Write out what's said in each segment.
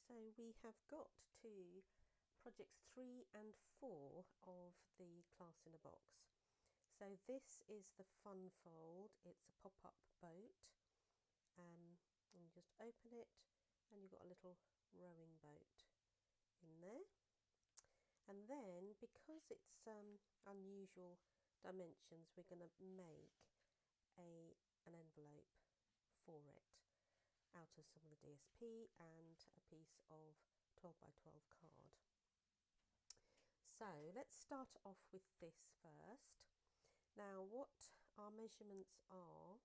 So we have got to projects 3 and 4 of the class in a box. So this is the fun fold. It's a pop-up boat, and you just open it and you've got a little rowing boat in there. And then, because it's unusual dimensions, we're going to make an envelope for it out of some of the DSP and a piece of 12 by 12 card. So let's start off with this first. Now, what our measurements are,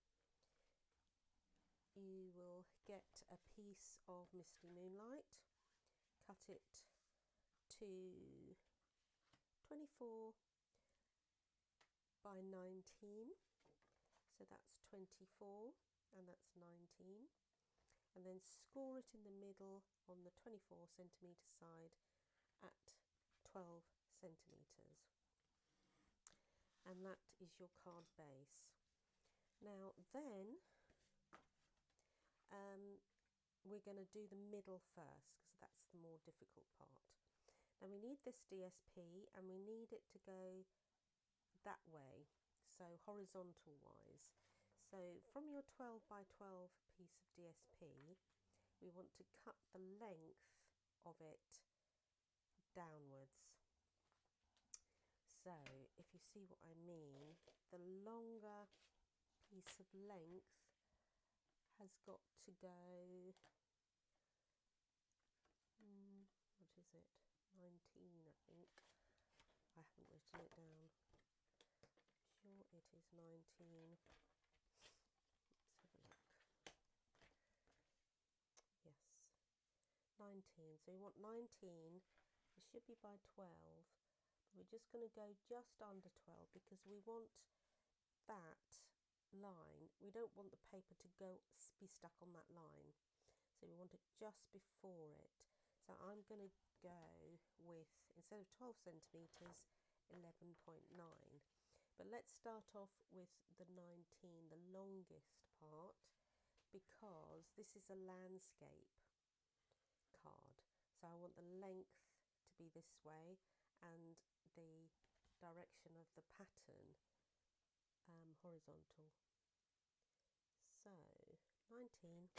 you will get a piece of Misty Moonlight, cut it to 24 by 19, so that's 24 and that's 19, and then score it in the middle on the 24 centimetre side at 12 centimetres, and that is your card base. Now then we're going to do the middle first, because that's the more difficult part. Now we need this DSP and we need it to go that way, so horizontal wise. So from your 12 by 12 piece of DSP, we want to cut the length of it downwards. So if you see what I mean, the longer piece of length has got to go, what is it, 19 I think. I haven't written it down. I'm sure it is 19. Let's have a look. Yes, 19. So you want 19, it should be by 12, but we're just going to go just under 12 because we want that line. We don't want the paper to be stuck on that line, so we want it just before it. So I'm going to go with, instead of 12 centimetres, 11.9. But let's start off with the 19, the longest part, because this is a landscape card. So I want the length to be this way and the direction of the pattern horizontal. So 19.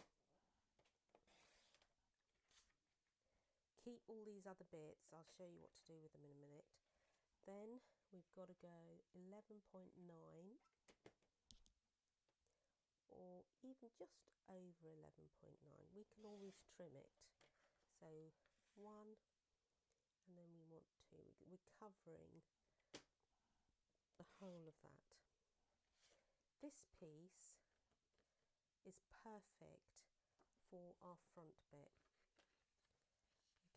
Keep all these other bits, I'll show you what to do with them in a minute. Then we've got to go 11.9 or even just over 11.9. We can always trim it. So 1, and then we want 2. We're covering the whole of that. This piece is perfect for our front bit.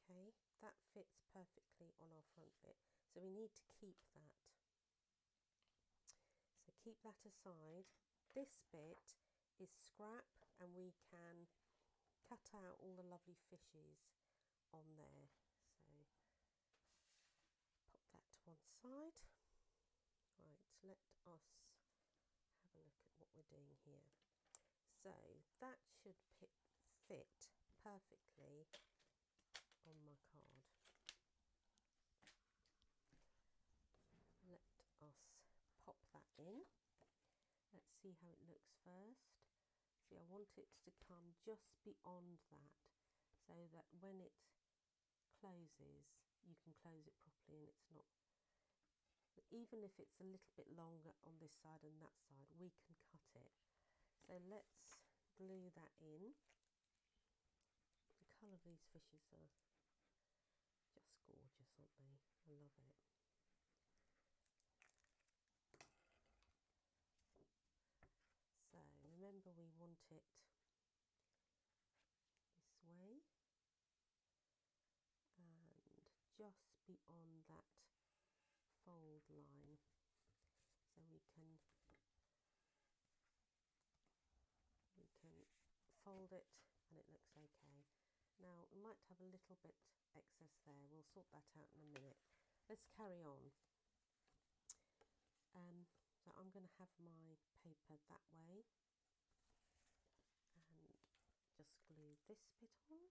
Okay, that fits perfectly on our front bit, so we need to keep that. So keep that aside. This bit is scrap and we can cut out all the lovely fishes on there. So pop that to one side. Right, let us have a look at what we're doing here. So that should fit perfectly on my card. Let us pop that in. Let's see how it looks first. See, I want it to come just beyond that, so that when it closes, you can close it properly and it's not, even if it's a little bit longer on this side and that side, we can cut it. So let's glue that in. The colour of these fishes are just gorgeous, aren't they? I love it. So remember, we want it this way and just beyond that fold line, so we can fold it and it looks okay. Now we might have a little bit excess there, we'll sort that out in a minute. Let's carry on. So I'm going to have my paper that way and just glue this bit on.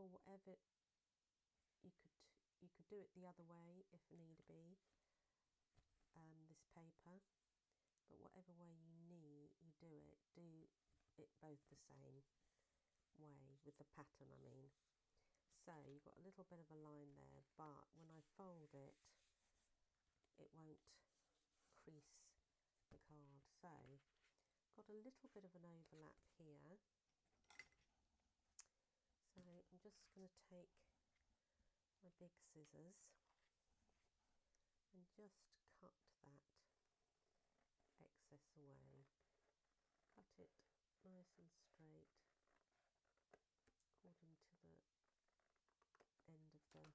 or whatever. You could do it the other way if need be, this paper, but whatever way you do it both the same way with the pattern, I mean. So you've got a little bit of a line there, but when I fold it, it won't crease the card. So got a little bit of an overlap here. So I'm just going to take my big scissors and just cut that excess away. Cut it nice and straight according to the end of the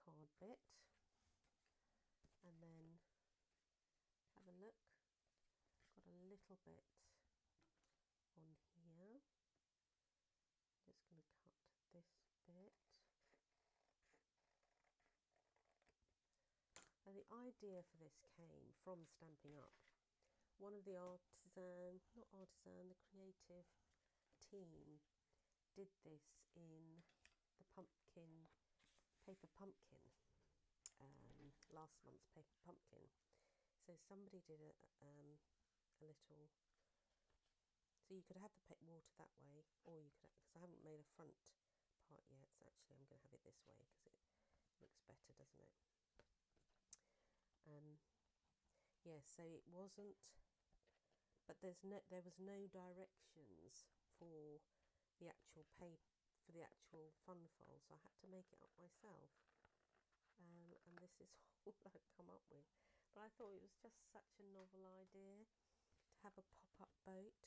card bit, and then have a look. Got a little bit on here. Just going to cut this bit. And the idea for this came from Stampin' Up. One of the the creative team did this in the paper pumpkin, last month's paper pumpkin. So somebody did a little, so you could have the water that way, or you could, because I haven't made a front part yet, so actually I'm going to have it this way because it looks better, doesn't it? Yeah, so it wasn't, but there was no directions for the actual fun fold, so I had to make it up myself, and this is all I've come up with. But I thought it was just such a novel idea to have a pop-up boat.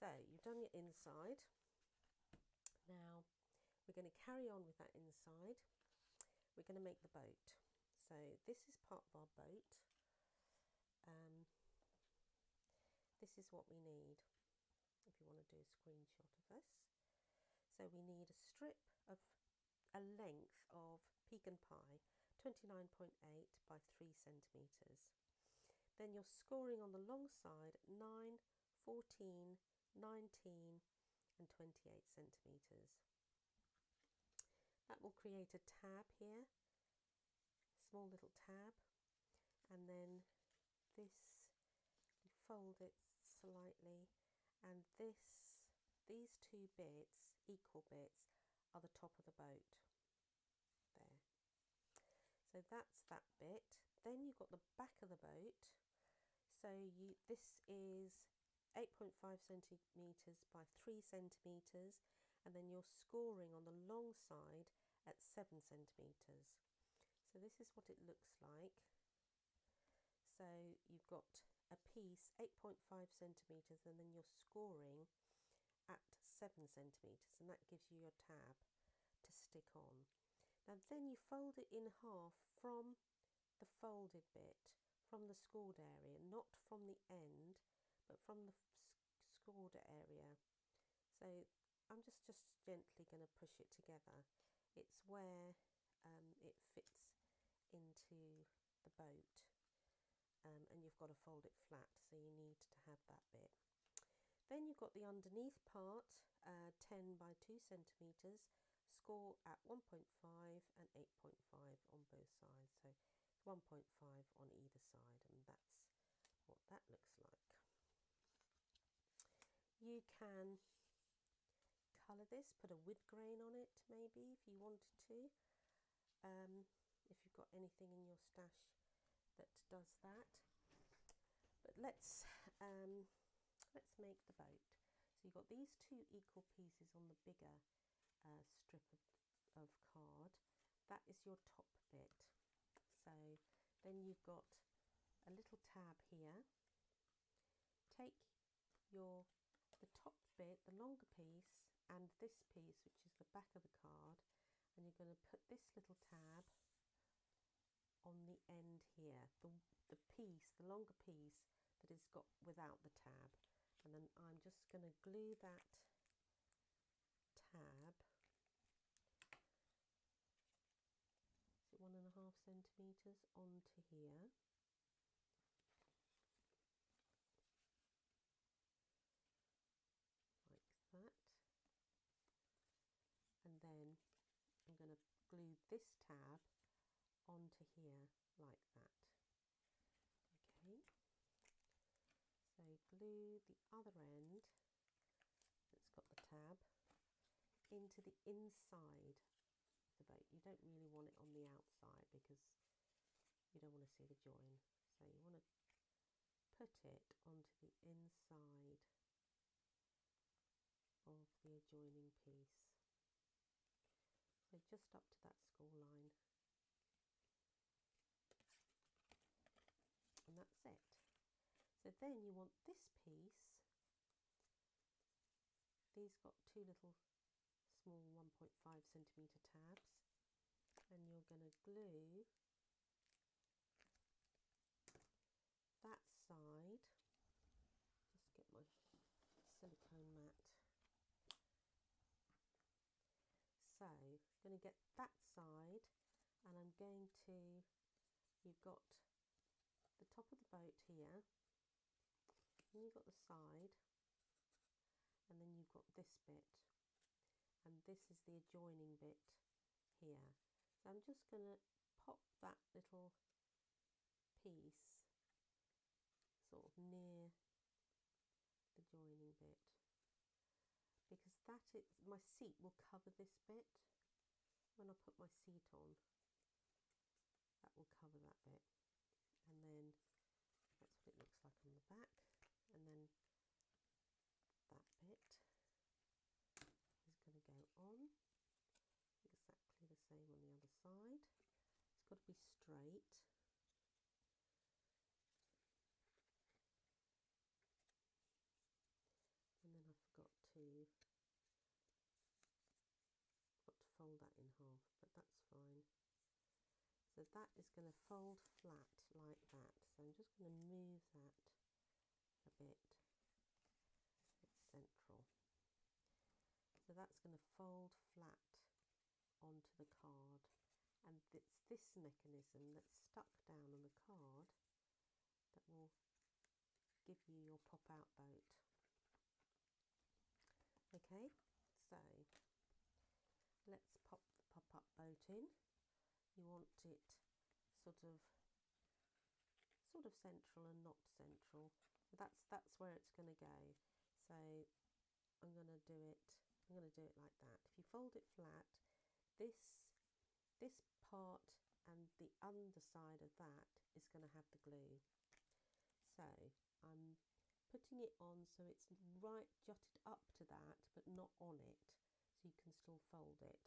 So you've done your inside. Now we're going to carry on with that inside. We're going to make the boat. So this is part of our boat. This is what we need if you want to do a screenshot of this. So we need a strip of a length of pecan pie, 29.8 by 3 centimetres. Then you're scoring on the long side 9, 14, 19 and 28 centimetres. That will create a tab here, small little tab, and then this, you fold it slightly, and these two bits, equal bits, are the top of the boat there. So that's that bit. Then you've got the back of the boat. So this is 8.5 centimetres by 3 centimetres, and then you're scoring on the long side at 7 centimetres. So this is what it looks like. So you've got a piece 8.5 centimetres, and then you're scoring at 7 centimetres, and that gives you your tab to stick on. Now then you fold it in half from the folded bit, from the scored area, not from the end, but from the scored area. So I'm just gently going to push it together. It's where it fits into the boat, and you've got to fold it flat, so you need to have that bit. Then you've got the underneath part, 10 by 2 centimetres, score at 1.5 and 8.5 on both sides. So 1.5 on either side, and that's what that looks like. You can colour this, put a wood grain on it maybe if you wanted to, if you've got anything in your stash that does that. But let's make the boat. So you've got these two equal pieces on the bigger strip of card. That is your top bit. So then you've got a little tab here. Take the top bit, the longer piece, and this piece, which is the back of the card, and you're going to put this little tab on the end here, the piece, the longer piece that is got without the tab, and then I'm just going to glue that tab, is it 1.5 centimetres, onto here. Like that. this tab onto here like that. Okay, so glue the other end that's got the tab into the inside of the boat. You don't really want it on the outside because you don't want to see the join. So you want to put it onto the inside of the adjoining piece. So just up to that score line. And that's it. So then you want this piece, these got two little small 1.5 centimetre tabs, and you're going to glue that side, just get my silicone mat. So I'm going to get that side, and I'm going to, you've got the top of the boat here, and you've got the side, and then you've got this bit, and this is the adjoining bit here. So I'm just going to pop that little piece sort of near the joining bit, because that is, my seat will cover this bit. When I put my seat on, that will cover that bit, and then that's what it looks like on the back. And then that bit is going to go on exactly the same on the other side. It's got to be straight. And then I forgot to fold that in half, but that's fine. So that is going to fold flat like that. So I'm just going to move that a bit. It's central. So that's going to fold flat onto the card, and it's this mechanism that's stuck down on the card that will give you your pop-out boat. Okay, so let's pop the pop-up boat in. You want it sort of central and not central. That's where it's going to go. So I'm going to do it like that. If you fold it flat, this part and the underside of that is going to have the glue. So I'm putting it on so it's right jutted up to that, but not on it, so you can still fold it.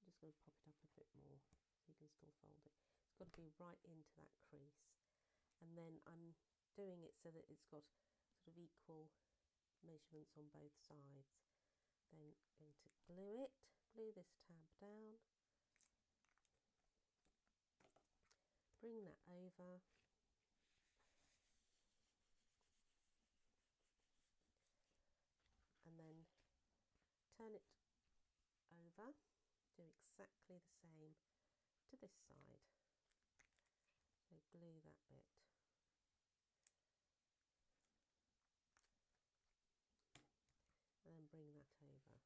I'm just going to pop it up a bit more so you can still fold it. It's got to be right into that crease, and then I'm doing it so that it's got sort of equal measurements on both sides. Then going to glue this tab down, bring that over, and then turn it over, do exactly the same to this side. So glue that bit, and then bring that over.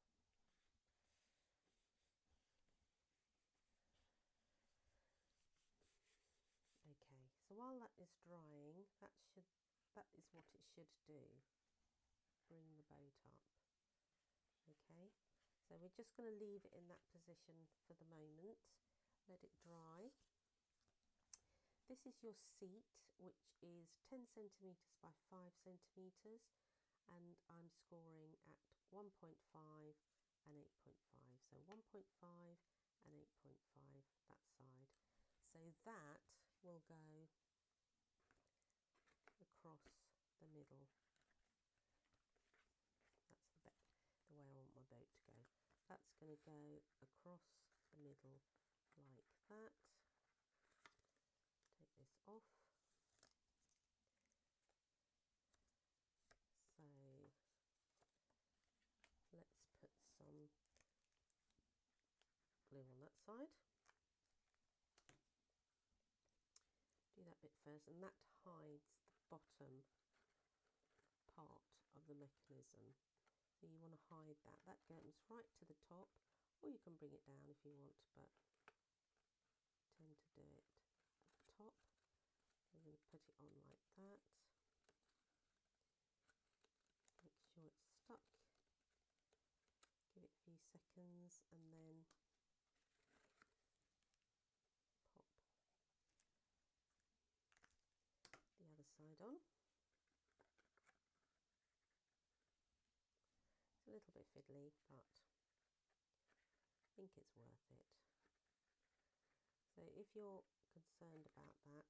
Okay, so while that is drying, that is what it should do. Bring the boat up. Okay, so we're just going to leave it in that position for the moment, let it dry. This is your seat, which is 10 centimetres by 5 centimetres, and I'm scoring at 1.5 and 8.5. So 1.5 and 8.5 that side. So that will go across the middle. That's the way I want my boat to go. That's going to go across the middle like that. Take this off. So let's put some glue on that side. Do that bit first, and that hides the bottom part of the mechanism. So you want to hide that. That goes right to the top. or you can bring it down if you want, but I tend to do it at the top. We're going to put it on like that. Make sure it's stuck. Give it a few seconds and then pop the other side on. It's a little bit fiddly, but I think it's worth it. So if you're concerned about that,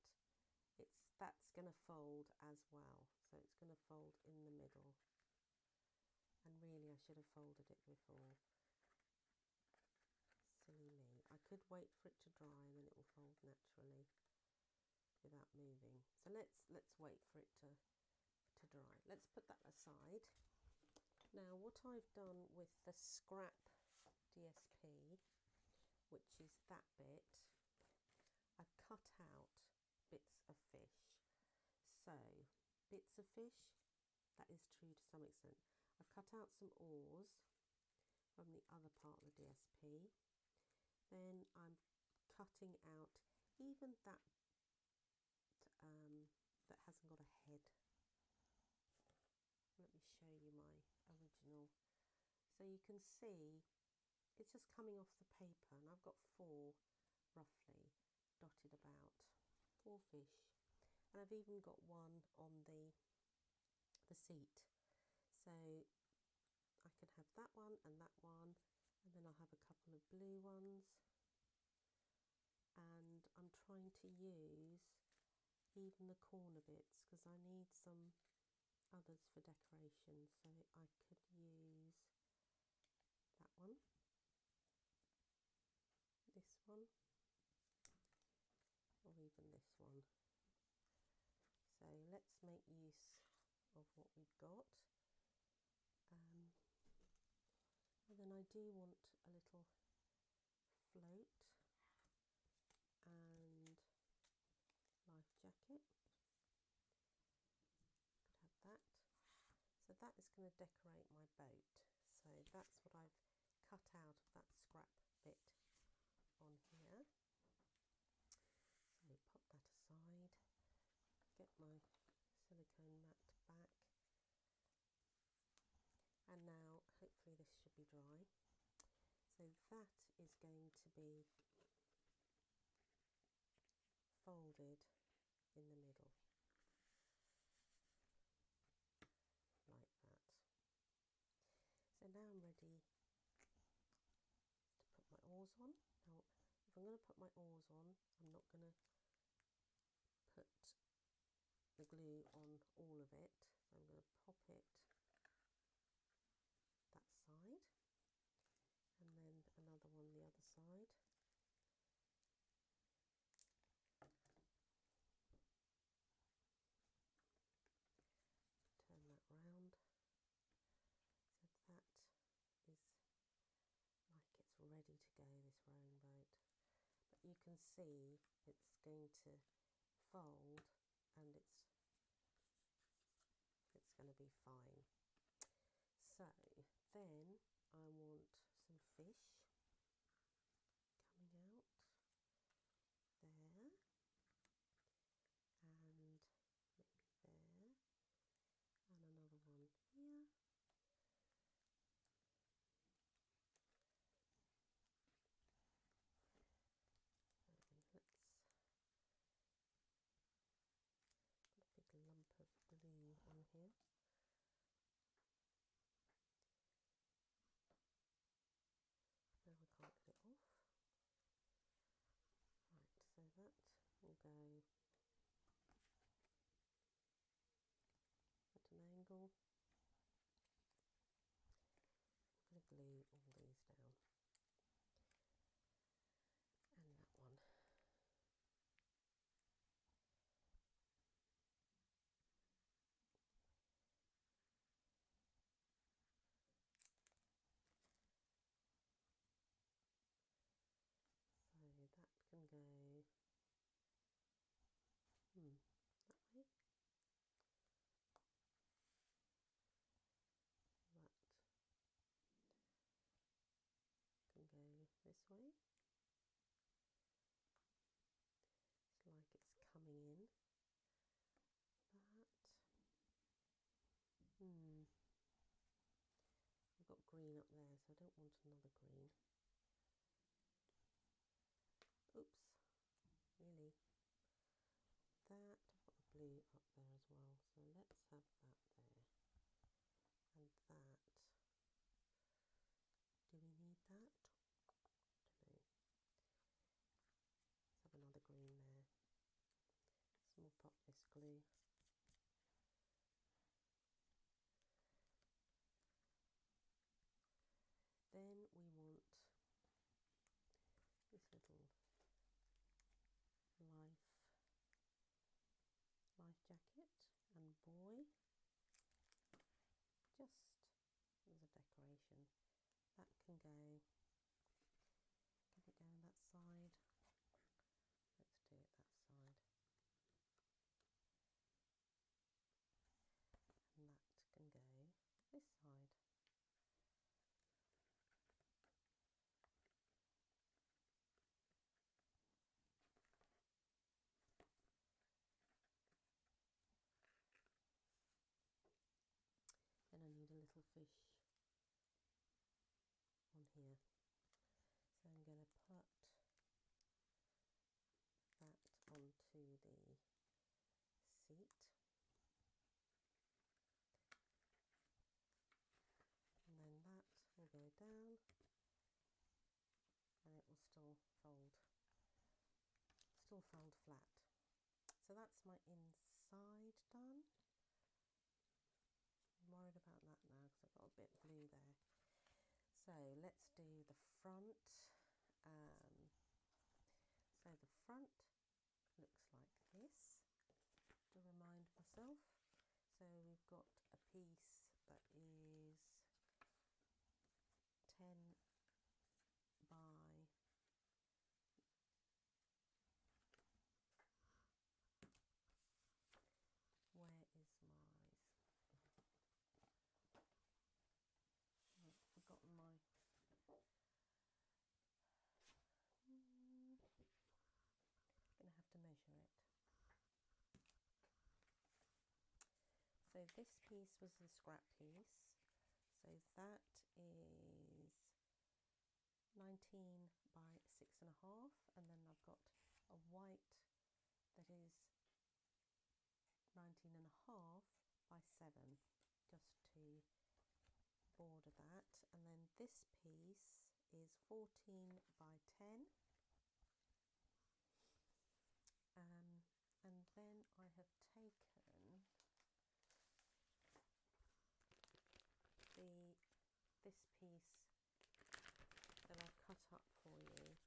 that's going to fold as well. So it's going to fold in the middle. And really I should have folded it before. Silly me. I could wait for it to dry and then it will fold naturally without moving. So let's wait for it to dry. Let's put that aside. Now what I've done with the scrap DSP, which is that bit, I've cut out bits of fish. So bits of fish, that is true to some extent. I've cut out some oars from the other part of the DSP. Then I'm cutting out even that that hasn't got a head. Let me show you my original. So you can see it's just coming off the paper, and I've got 4 roughly dotted about, 4 fish, and I've even got one on the seat. So I can have that one, and then I'll have a couple of blue ones, and I'm trying to use even the corner bits because I need some others for decoration. So I could use that one, this one, or even this one. So let's make use of what we've got. And then I do want a little float and life jacket. Could have that. So that is going to decorate my boat. So that's what I've cut out of that scrap bit on here. So pop that aside, get my silicone mat back, and now hopefully this should be dry. So that is going to be folded in the middle like that. So now I'm ready to put my oars on. Now if I'm going to put my oars on, I'm not going to put the glue on all of it. So I'm going to pop it that side and then another one the other side. Turn that round. So that is like it's ready to go, this rowing boat. But you can see it's going to fold and it's going to be fine. So then I want some fish coming out there and maybe there and another one here. And let's put a big lump of glue on here. Now I can't get it off. Right, so that will go at an angle. I'm going to glue all these down. And that one. So that can go green up there, so I don't want another green. Oops, really. That, I've got the blue up there as well, so let's have that there. And that. Do we need that? Don't know. Let's have another green there. Let's mop up this glue. Then we want this little life jacket and boy, just as a decoration. That can go, on that side? Let's do it that side. And that can go this side. Then I need a little fish on here. So I'm going to put that onto the seat. And then that will go down and it will still fold flat. So that's my inside done. I'm worried about that now because I've got a bit of blue there. So let's do the front. So the front looks like this, to remind myself. So we've got a piece that is 10 by 've forgotten my gonna have to measure it. So this piece was the scrap piece, so that is 19 by 6.5, and then I've got a white that is 19.5 by 7, just to border that. And then this piece is 14 by 10, and then I have taken this piece that I've cut up for you.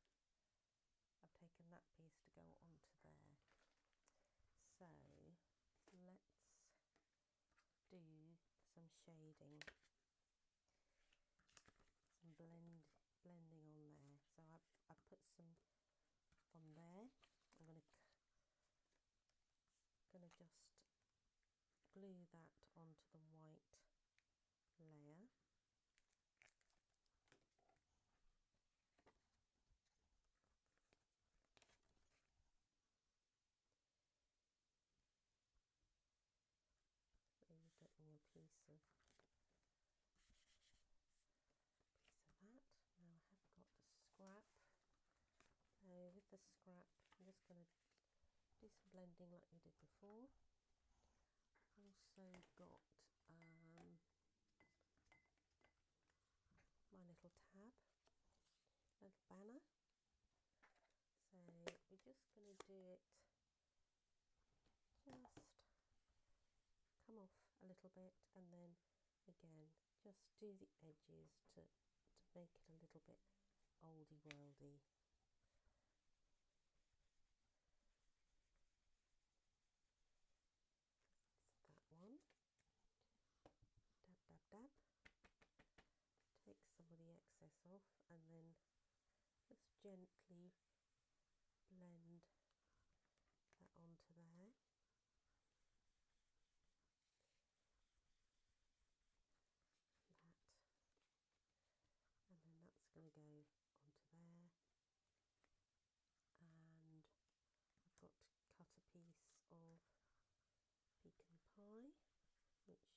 I've taken that piece to go onto there. So let's do some shading, some blending on there. So I put some on there. I'm gonna just glue that onto the white layer. So you're getting a piece of that. Now I have got the scrap. So with the scrap, I'm just going to do some blending like we did before. Also got my little tab, little banner. So we're just going to do it, just come off a little bit, and then again just do the edges to make it a little bit oldie worldy. That one, dab dab dab, take some of the excess off, and then just gently blend that onto there. That, and then that's going to go onto there, and I've got to cut a piece of pecan pie, which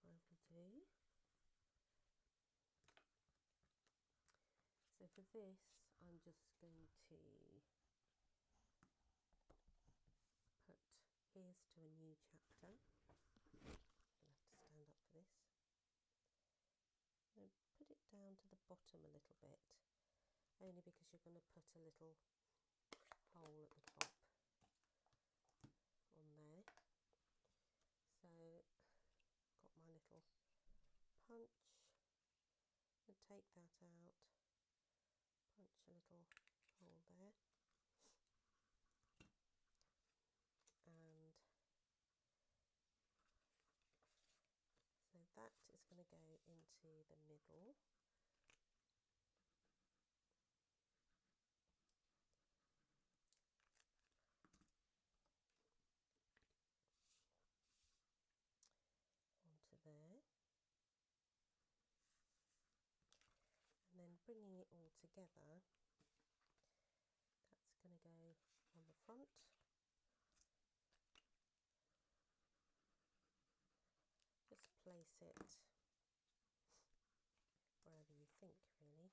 I will do. for this, I'm just going to put "Here's to a new chapter." I'm going to have to stand up for this. And put it down to the bottom a little bit, only because you're going to put a little hole at the top on there. So got my little punch, and take that out, punch a little hole there, and so that is going to go into the middle. Onto there, and then bringing it all together, that's going to go on the front. Just place it wherever you think, really.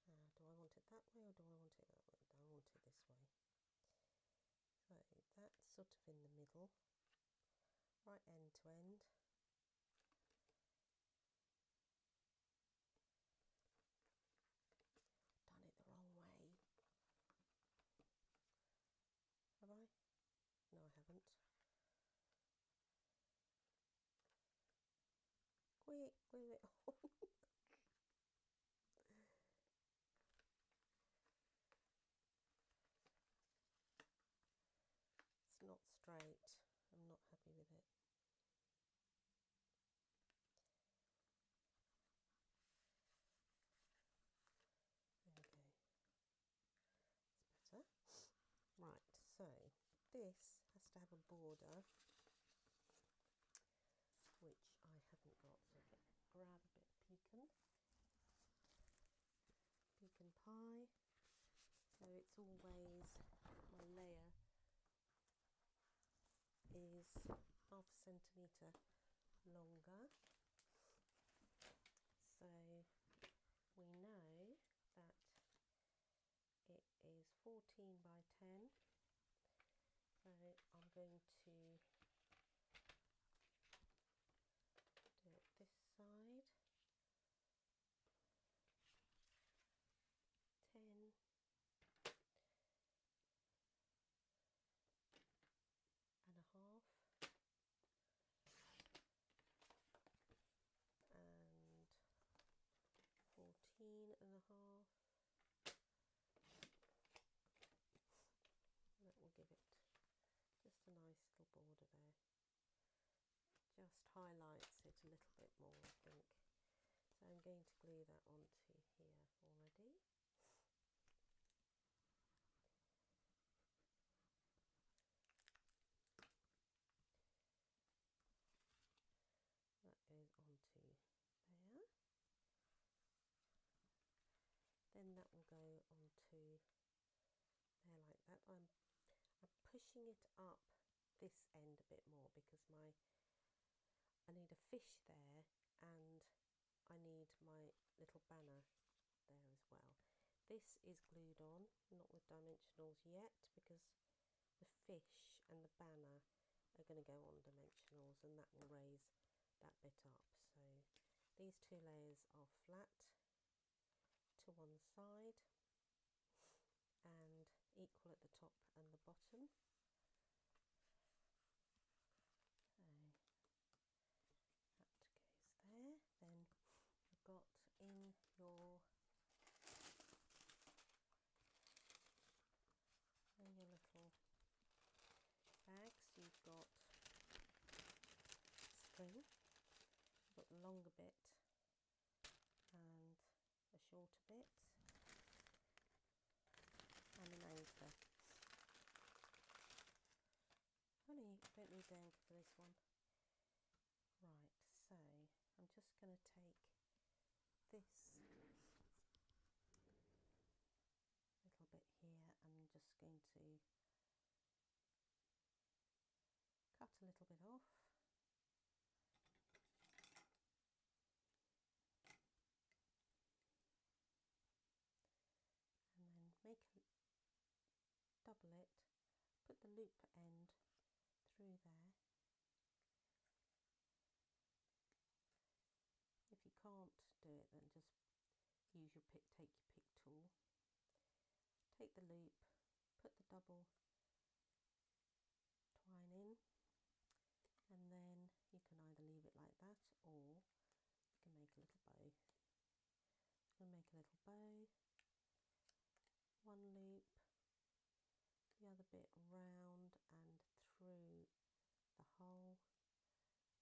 Do I want it that way or do I want it that way? I want it this way. So that's sort of in the middle, right end to end. Done it the wrong way. Have I? No, I haven't. Quick, glue it on. It's not straight. I'm not happy with it. There we go. It's better. Right, so this has to have a border, which I haven't got. So I'll grab a bit of pecan pie. So it's always, my layer is ½ centimetre longer. So we know that it is 14 by 10. So I'm going to do it this side. 10. And a half, and 14 and a half. That will give it just a nice little border there. Just highlights it a little bit more, I think. So I'm going to glue that onto here already. That goes onto there. Then that will go onto there like that. I'm pushing it up this end a bit more because I need a fish there and I need my little banner there as well. This is glued on, not with dimensionals yet, because the fish and the banner are going to go on dimensionals, and that will raise that bit up. So these two layers are flat to one side and equal at the top and the bottom. So that goes there. Then you've got in your little bags, you've got string, you've got the longer bit and a shorter bit, and an anchor. Only don't need the anchor for this one. Right, so I'm just going to take this little bit here and I'm just going to cut a little bit off. put the loop end through there. If you can't do it, then just use your pick, take your pick tool, take the loop, put the double twine in, and then you can either leave it like that or you can make a little bow. I'm going to make a little bow, one loop, the other bit round and through the hole,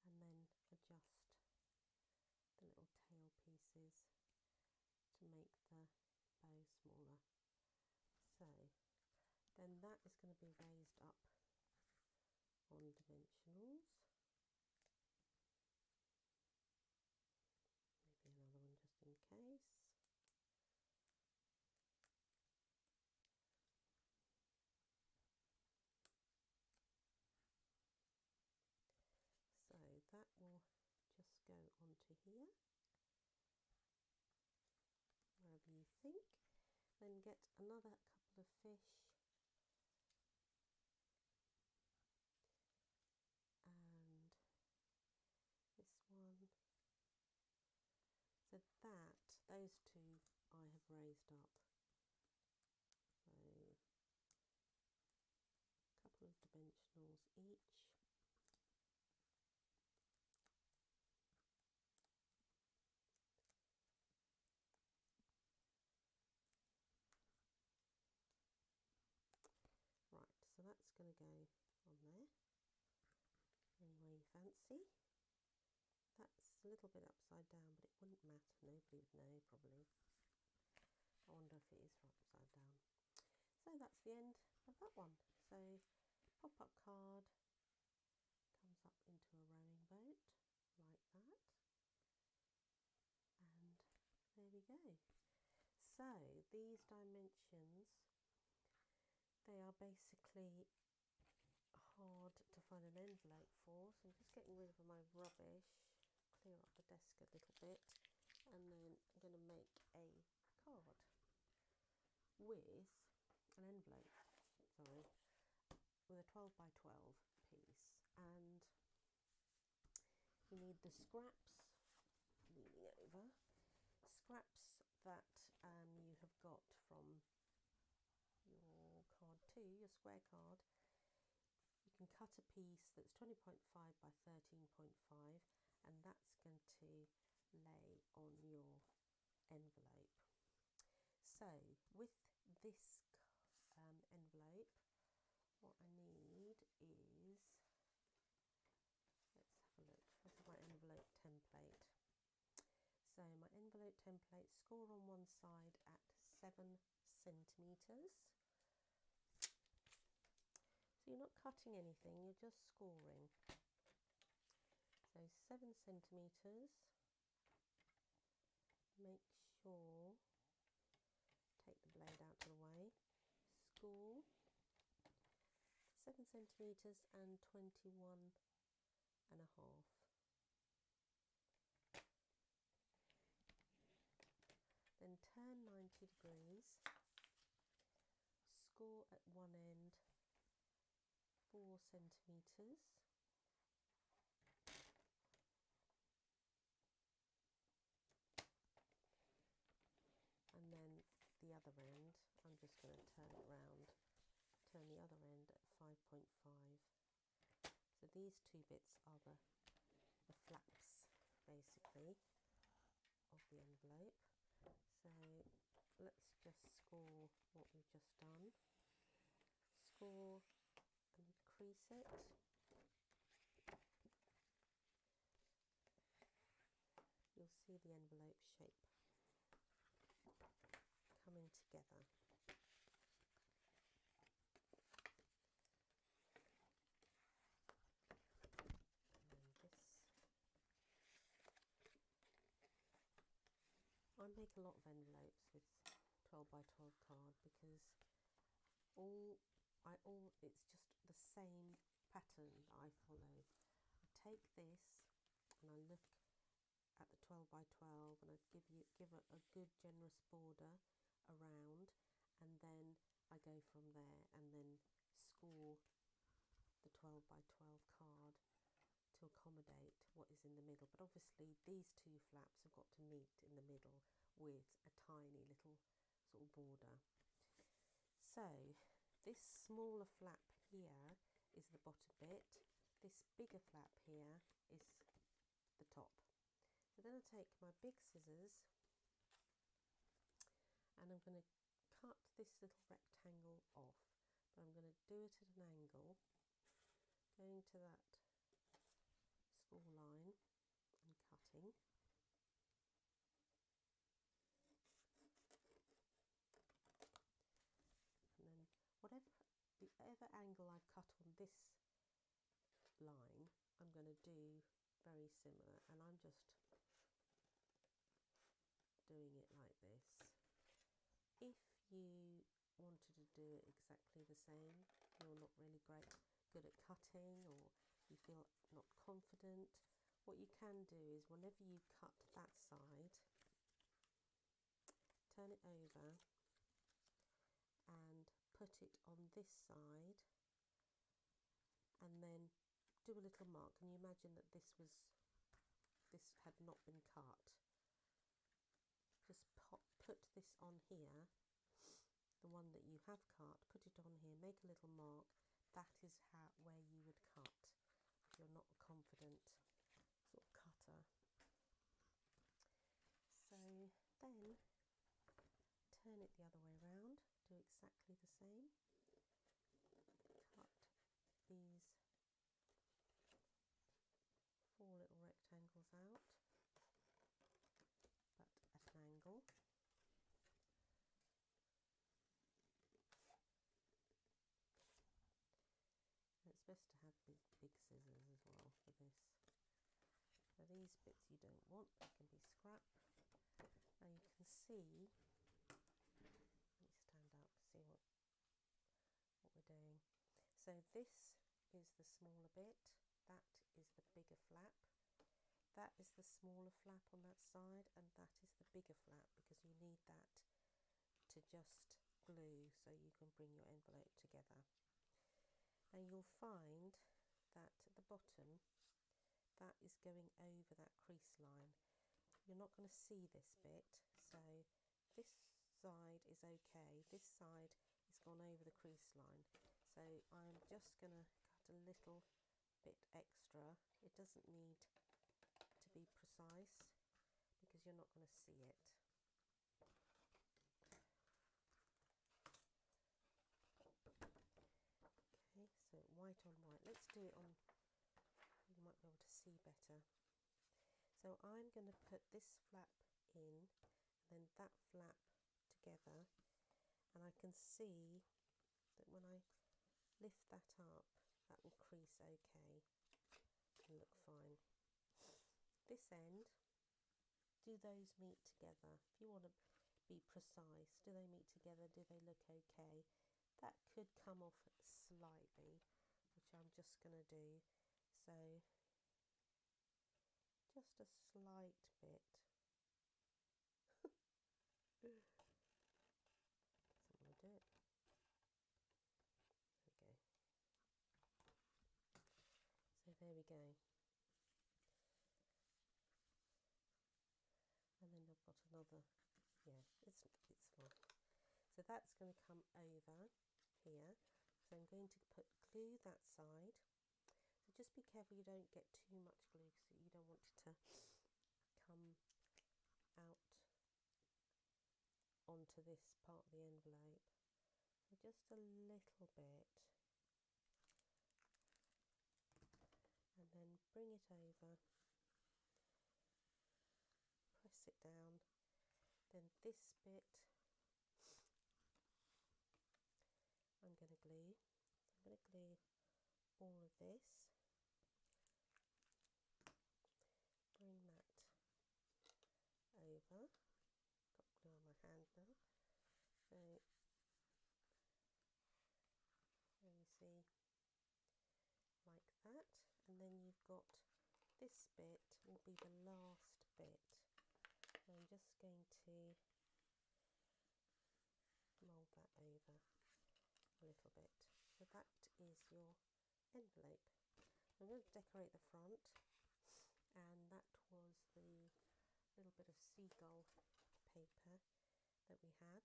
and then adjust the little tail pieces to make the bow smaller. So then that is going to be raised up on dimensionals. Maybe another one just in case. So that will just go onto here, wherever you think. Then get another couple of fish and this one. So that, those two I have raised up. So a couple of dimensionals each. Right, so that's going to go on there, any way you fancy. That's a little bit upside down, but it wouldn't matter, nobody would know probably. I wonder if it is upside down. So that's the end of that one. So pop-up card comes up into a rowing boat like that, and there we go. So these dimensions, they are basically hard to find an envelope for, so I'm just getting rid of my rubbish, clear up the desk a little bit, and then I'm going to make a card with an envelope, with a 12 by 12 piece. And you need the scraps, leaning over, scraps that you have got from your card 2, your square card. You can cut a piece that's 20.5 by 13.5, and that's going to lay on your envelope. So with this envelope, what I need is, let's have a look, this is my envelope template. So my envelope template, score on one side at 7 centimetres. So you're not cutting anything, you're just scoring. So 7 centimetres, make sure, take the blade out of the way, score 7 centimetres and 21 and a half. Then turn 90 degrees, score at one end 4 centimetres, and then the other end, I'm just going to turn it round, turn the other end at 5.5. So these two bits are the flaps basically of the envelope. So let's just score what we've just done. Score and crease it. You'll see the envelope shape coming together. And then this, I make a lot of envelopes with 12 by 12 card because it's just the same pattern that I follow. I take this and I look at the 12 by 12 and I give it a good generous border around, and then I go from there and then score the 12 by 12 card to accommodate what is in the middle, but obviously these two flaps have got to meet in the middle with a tiny little sort of border. So this smaller flap here is the bottom bit, this bigger flap here is the top. So then I take my big scissors and I'm going to cut this little rectangle off, but I'm going to do it at an angle, going to that score line and cutting. And then whatever angle I've cut on this line, I'm going to do very similar, and I'm just doing it like this. If you wanted to do it exactly the same, you're not really good at cutting, or you feel not confident, what you can do is whenever you cut that side, turn it over and put it on this side, and then do a little mark, and you imagine that this had not been cut. Just put this on here, the one that you have cut, put it on here, make a little mark. That is where you would cut if you're not a confident sort of cutter. So then turn it the other way around, do exactly the same. Cut these 4 little rectangles out, but at an angle. And it's best to have big scissors as well for this. Now these bits you don't want, they can be scrap. Now you can see, let me stand up, see what we're doing. So this is the smaller bit, that is the bigger flap, that is the smaller flap on that side, and that is the bigger flap, because you need that to just glue so you can bring your envelope together. Now you'll find that at the bottom, that is going over that crease line. You're not going to see this bit, so this side is okay, this side is gone over the crease line. So I'm just going to cut a little bit extra. It doesn't need to be precise because you're not going to see it. Okay, so white on white. Let's do it on, you might be able to see better. So I'm going to put this flap in, and then that flap together, and I can see that when I lift that up, that will crease okay and look fine. This end, do those meet together? If you want to be precise, do they meet together? Do they look okay? That could come off slightly, which I'm just going to do. So just a slight bit. Doesn't want to do it. There we go. So there we go. And then I've got another, yeah, it's fine. So that's going to come over here. So I'm going to glue that side. So just be careful you don't get too much glue, because you don't want it to come out onto this part of the envelope. So just a little bit. And then bring it over. Press it down. Then this bit I'm going to glue. I'm going to glue all of this. Bring that over. Got glue on my hand now. So there you see, like that. And then you've got this bit will be the last bit. So I'm just going to mould that over a little bit. So that is your envelope. I'm going to decorate the front, and that was the little bit of seagull paper that we had.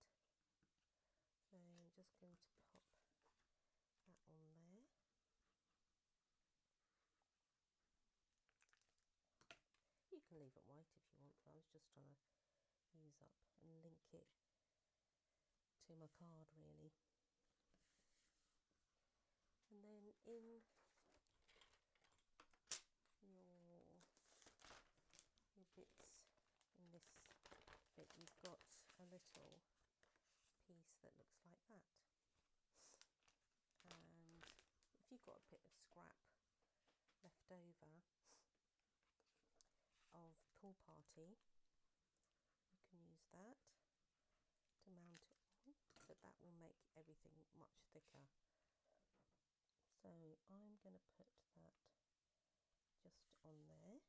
So I'm just going to pop that on there. You can leave it white if you want, but I was just trying to use up and link it to my card really. And then in your bits in this bit, you've got a little piece that looks like that. And if you've got a bit of scrap left over of pool party, you can use that to mount it on, but that will make everything much thicker. So I'm going to put that just on there,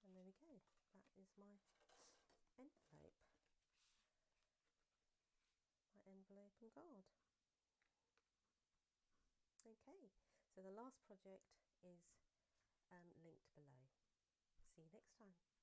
and there we go. That is my envelope, and card. Okay, so the last project is linked below. See you next time.